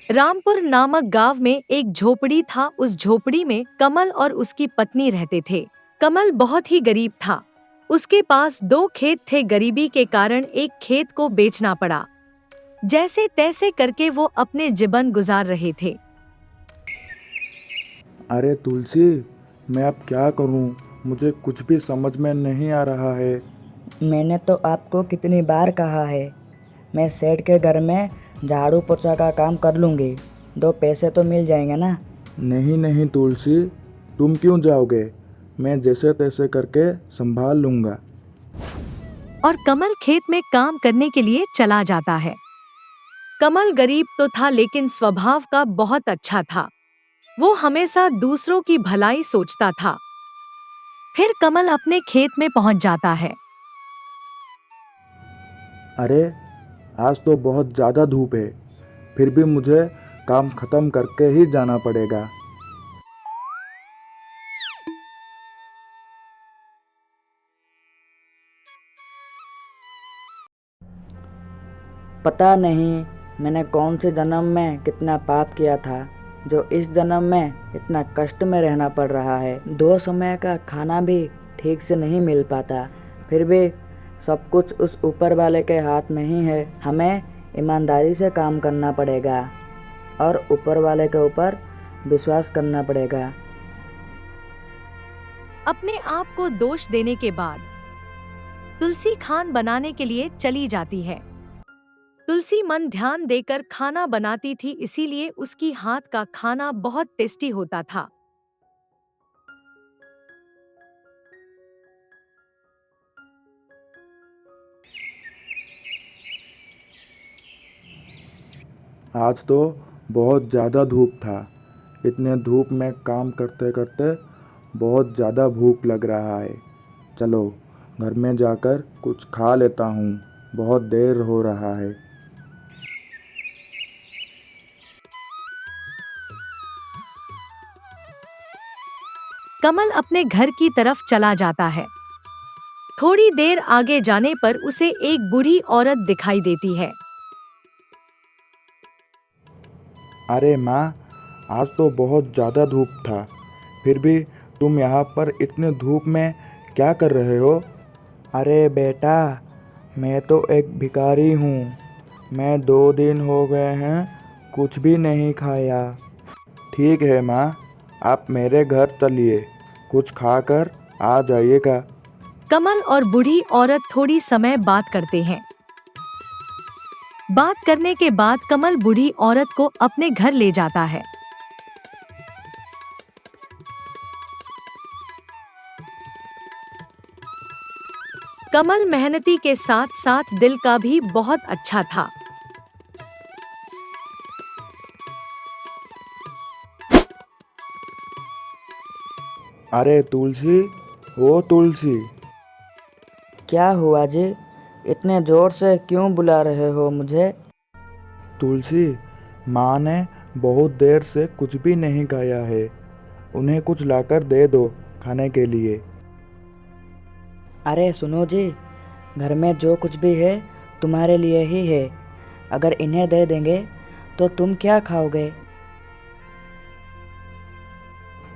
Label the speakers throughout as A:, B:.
A: रामपुर नामक गांव में एक झोपड़ी था। उस झोपड़ी में कमल और उसकी पत्नी रहते थे। कमल बहुत ही गरीब था। उसके पास 2 खेत थे। गरीबी के कारण एक खेत को बेचना पड़ा। जैसे तैसे करके वो अपने जीवन गुजार रहे थे।
B: अरे तुलसी, मैं अब क्या करूं? मुझे कुछ भी समझ में नहीं आ रहा है।
C: मैंने तो आपको कितनी बार कहा है, मैं सेठ के घर में झाड़ू पोछा का काम कर लूँगी, 2 पैसे तो मिल जाएंगे ना।
B: नहीं नहीं तुलसी, तुम क्यों जाओगे? मैं जैसे तैसे करके संभाल लूँगा।
A: और कमल खेत में काम करने के लिए चला जाता है। कमल गरीब तो था लेकिन स्वभाव का बहुत अच्छा था। वो हमेशा दूसरों की भलाई सोचता था। फिर कमल अपने खेत में पहुंच जाता है।
B: अरे, आज तो बहुत ज़्यादा धूप है, फिर भी मुझे काम ख़त्म करके ही जाना पड़ेगा।
C: पता नहीं मैंने कौन से जन्म में कितना पाप किया था, जो इस जन्म में इतना कष्ट में रहना पड़ रहा है। 2 समय का खाना भी ठीक से नहीं मिल पाता, फिर भी सब कुछ उस ऊपर वाले के हाथ में ही है। हमें ईमानदारी से काम करना पड़ेगा और ऊपर वाले के ऊपर विश्वास करना पड़ेगा।
A: अपने आप को दोष देने के बाद तुलसी खान बनाने के लिए चली जाती है। तुलसी मन ध्यान देकर खाना बनाती थी, इसीलिए उसकी हाथ का खाना बहुत टेस्टी होता था।
B: आज तो बहुत ज़्यादा धूप था। इतने धूप में काम करते करते बहुत ज़्यादा भूख लग रहा है। चलो, घर में जाकर कुछ खा लेता हूँ, बहुत देर हो रहा है।
A: कमल अपने घर की तरफ चला जाता है। थोड़ी देर आगे जाने पर उसे एक बूढ़ी औरत दिखाई देती है।
B: अरे माँ, आज तो बहुत ज़्यादा धूप था, फिर भी तुम यहाँ पर इतने धूप में क्या कर रहे हो?
C: अरे बेटा, मैं तो एक भिखारी हूँ। मैं 2 दिन हो गए हैं कुछ भी नहीं खाया।
B: ठीक है माँ, आप मेरे घर चलिए, कुछ खाकर आ जाइएगा।
A: कमल और बूढ़ी औरत थोड़ी समय बात करते हैं। बात करने के बाद कमल बूढ़ी औरत को अपने घर ले जाता है। कमल मेहनती के साथ साथ दिल का भी बहुत अच्छा था।
B: अरे तुलसी, ओ तुलसी।
C: क्या हुआ जी? इतने ज़ोर से क्यों बुला रहे हो मुझे?
B: तुलसी, माँ ने बहुत देर से कुछ भी नहीं खाया है, उन्हें कुछ लाकर दे दो खाने के लिए।
C: अरे सुनो जी, घर में जो कुछ भी है तुम्हारे लिए ही है। अगर इन्हें दे देंगे तो तुम क्या खाओगे?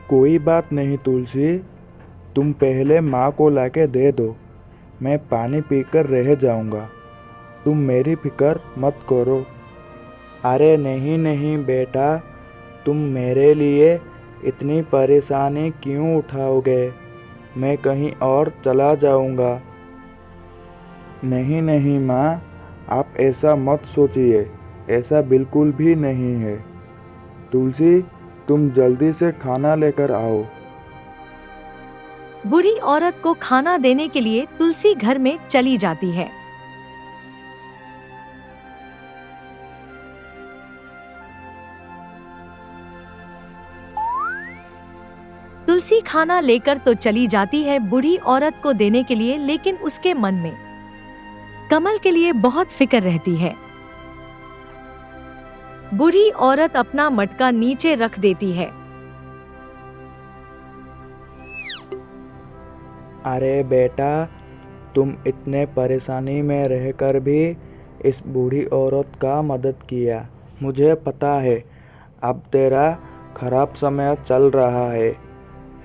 B: कोई बात नहीं तुलसी, तुम पहले माँ को लाके दे दो, मैं पानी पीकर रह जाऊंगा। तुम मेरी फिक्र मत करो। अरे नहीं नहीं बेटा, तुम मेरे लिए इतनी परेशानी क्यों उठाओगे? मैं कहीं और चला जाऊंगा। नहीं नहीं माँ, आप ऐसा मत सोचिए, ऐसा बिल्कुल भी नहीं है। तुलसी, तुम जल्दी से खाना लेकर आओ।
A: बूढ़ी औरत को खाना देने के लिए तुलसी घर में चली जाती है। तुलसी खाना लेकर तो चली जाती है बूढ़ी औरत को देने के लिए, लेकिन उसके मन में कमल के लिए बहुत फिक्र रहती है। बूढ़ी औरत अपना मटका नीचे रख देती है।
C: अरे बेटा, तुम इतने परेशानी में रहकर भी इस बूढ़ी औरत का मदद किया,
B: मुझे पता है अब तेरा खराब समय चल रहा है,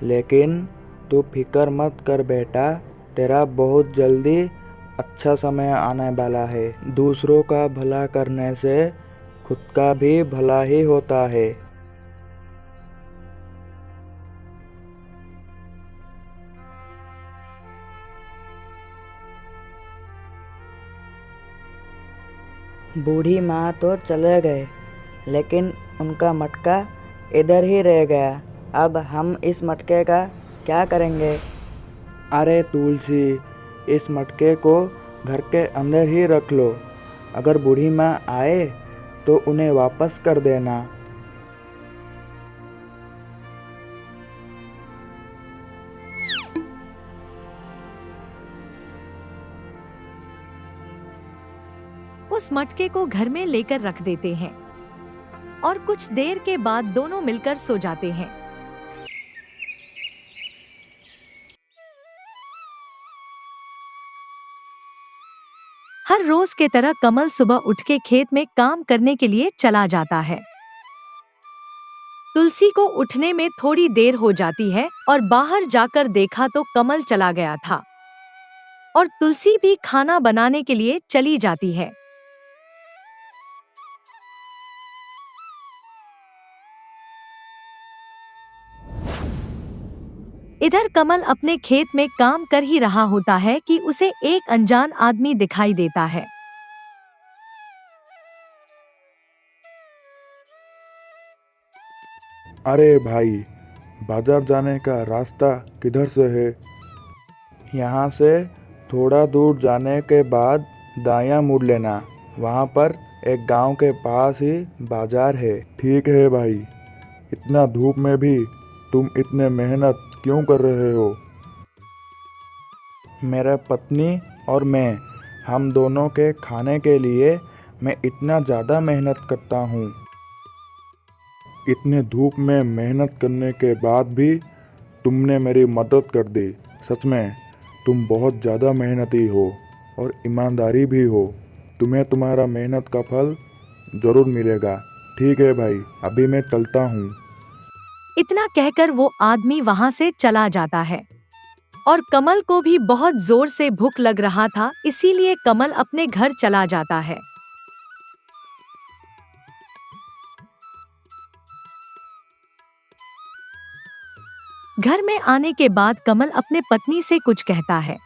B: लेकिन तू फिक्र मत कर बेटा, तेरा बहुत जल्दी अच्छा समय आने वाला है। दूसरों का भला करने से खुद का भी भला ही होता है।
C: बूढ़ी माँ तो चले गए, लेकिन उनका मटका इधर ही रह गया। अब हम इस मटके का क्या करेंगे?
B: अरे तुलसी, इस मटके को घर के अंदर ही रख लो। अगर बूढ़ी माँ आए तो उन्हें वापस कर देना।
A: उस मटके को घर में लेकर रख देते हैं और कुछ देर के बाद दोनों मिलकर सो जाते हैं। हर रोज के तरह कमल सुबह उठ के खेत में काम करने के लिए चला जाता है। तुलसी को उठने में थोड़ी देर हो जाती है और बाहर जाकर देखा तो कमल चला गया था और तुलसी भी खाना बनाने के लिए चली जाती है। इधर कमल अपने खेत में काम कर ही रहा होता है कि उसे एक अनजान आदमी दिखाई देता है।
B: अरे भाई, बाजार जाने का रास्ता किधर से है? यहाँ से थोड़ा दूर जाने के बाद दायां मुड़ लेना। वहाँ पर एक गांव के पास ही बाजार है। ठीक है भाई, इतना धूप में भी तुम इतने मेहनत क्यों कर रहे हो? मेरा पत्नी और मैं, हम दोनों के खाने के लिए मैं इतना ज़्यादा मेहनत करता हूँ। इतने धूप में मेहनत करने के बाद भी तुमने मेरी मदद कर दी। सच में तुम बहुत ज़्यादा मेहनती हो और ईमानदारी भी हो। तुम्हें तुम्हारा मेहनत का फल ज़रूर मिलेगा। ठीक है भाई, अभी मैं चलता हूँ।
A: इतना कहकर वो आदमी वहां से चला जाता है और कमल को भी बहुत जोर से भूख लग रहा था, इसीलिए कमल अपने घर चला जाता है। घर में आने के बाद कमल अपने पत्नी से कुछ कहता है।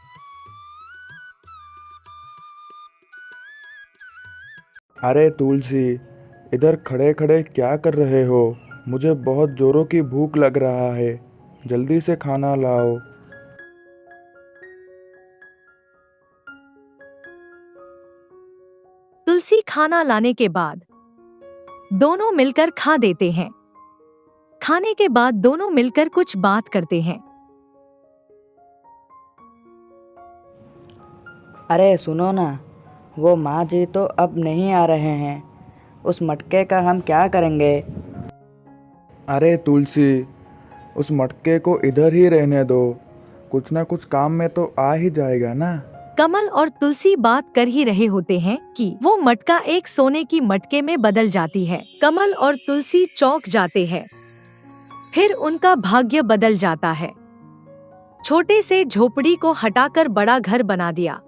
B: अरे तुलसी, इधर खड़े खड़े क्या कर रहे हो? मुझे बहुत जोरों की भूख लग रहा है, जल्दी से खाना लाओ।
A: तुलसी खाना लाने के बाद दोनों मिलकर खा देते हैं। खाने के बाद दोनों मिलकर कुछ बात करते हैं।
C: अरे सुनो ना, वो माँ जी तो अब नहीं आ रहे हैं। उस मटके का हम क्या करेंगे?
B: अरे तुलसी, उस मटके को इधर ही रहने दो, कुछ ना कुछ काम में तो आ ही जाएगा ना।
A: कमल और तुलसी बात कर ही रहे होते हैं कि वो मटका एक सोने की मटके में बदल जाती है। कमल और तुलसी चौंक जाते हैं, फिर उनका भाग्य बदल जाता है। छोटे से झोपड़ी को हटाकर बड़ा घर बना दिया।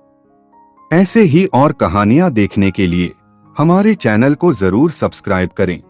D: ऐसे ही और कहानियाँ देखने के लिए हमारे चैनल को जरूर सब्सक्राइब करें।